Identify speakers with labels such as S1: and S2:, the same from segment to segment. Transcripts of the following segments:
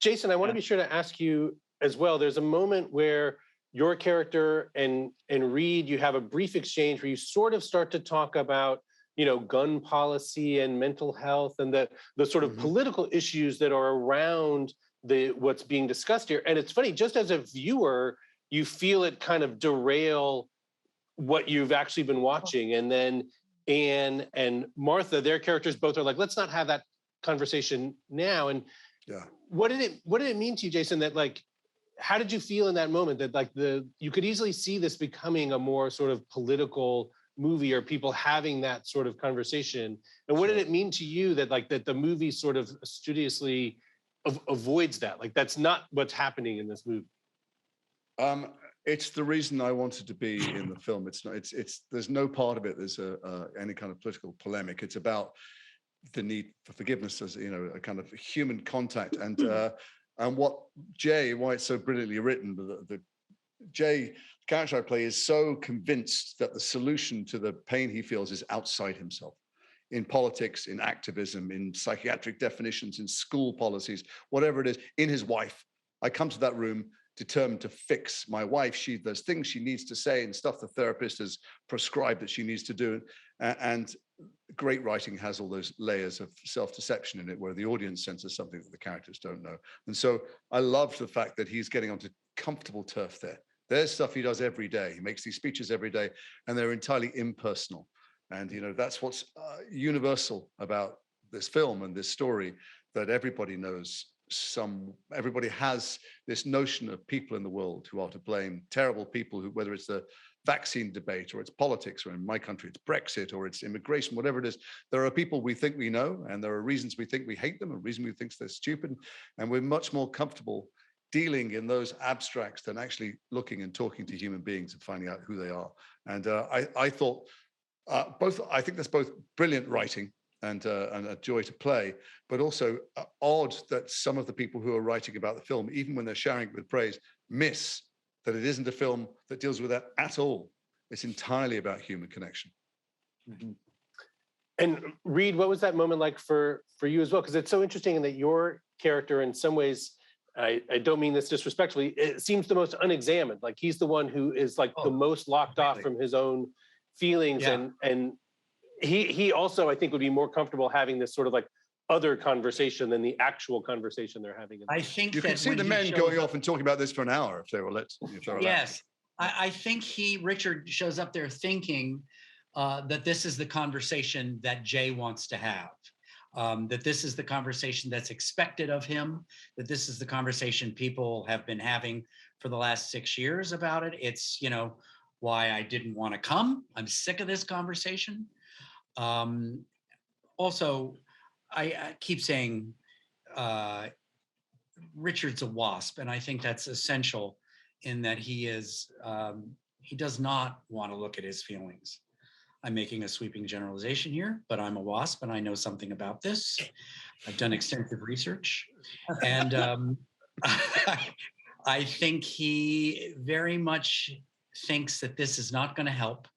S1: Jason, I want to
S2: Yeah.
S1: be sure to ask you as well. There's a moment where your character and Reed, you have a brief exchange where you sort of start to talk about, gun policy and mental health and the sort of political issues that are around what's being discussed here. And it's funny, just as a viewer, you feel it kind of derail what you've actually been watching. And then Anne and Martha, their characters both are like, let's not have that conversation now. And
S3: Yeah.
S1: what did it mean to you, Jason, that like, how did you feel in that moment that like you could easily see this becoming a more sort of political movie or people having that sort of conversation? And what did it mean to you that the movie sort of studiously avoids that? Like, that's not what's happening in this movie.
S3: It's the reason I wanted to be in the film. It's not. It's. There's no part of it. There's any kind of political polemic. It's about the need for forgiveness, as a kind of human contact, and why it's so brilliantly written. The Jay, the character I play, is so convinced that the solution to the pain he feels is outside himself, in politics, in activism, in psychiatric definitions, in school policies, whatever it is, in his wife. I come to that room determined to fix my wife. There's things she needs to say and stuff the therapist has prescribed that she needs to do. And great writing has all those layers of self-deception in it where the audience senses something that the characters don't know. And so I love the fact that he's getting onto comfortable turf there. There's stuff he does every day. He makes these speeches every day, and they're entirely impersonal. And, that's what's universal about this film and this story, that everybody knows everybody has this notion of people in the world who are to blame, terrible people who, whether it's the vaccine debate or it's politics, or in my country, it's Brexit or it's immigration, whatever it is. There are people we think we know, and there are reasons we think we hate them and reasons we think they're stupid. And we're much more comfortable dealing in those abstracts than actually looking and talking to human beings and finding out who they are. And I thought I think that's both brilliant writing and a joy to play, but also odd that some of the people who are writing about the film, even when they're sharing it with praise, miss that it isn't a film that deals with that at all. It's entirely about human connection.
S1: Mm-hmm. And Reed, what was that moment like for you as well? Because it's so interesting in that your character, in some ways, I don't mean this disrespectfully, it seems the most unexamined. Like, he's the one who is like the most locked off from his own feelings. Yeah. And he also, I think, would be more comfortable having this sort of like other conversation than the actual conversation they're having.
S2: I think
S3: you can see the men going off and talking about this for an hour if they were let.
S2: Yes, I think Richard shows up there thinking that this is the conversation that Jay wants to have. That this is the conversation that's expected of him, that this is the conversation people have been having for the last 6 years about it. It's, why I didn't want to come. I'm sick of this conversation. Also, I keep saying Richard's a wasp, and I think that's essential in that he does not want to look at his feelings. I'm making a sweeping generalization here, but I'm a wasp and I know something about this. I've done extensive research, and I think he very much thinks that this is not going to help.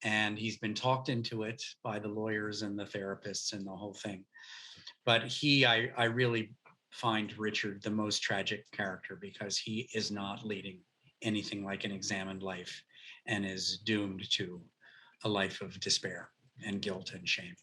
S2: And he's been talked into it by the lawyers and the therapists and the whole thing. But I really find Richard the most tragic character because he is not leading anything like an examined life and is doomed to a life of despair and guilt and shame.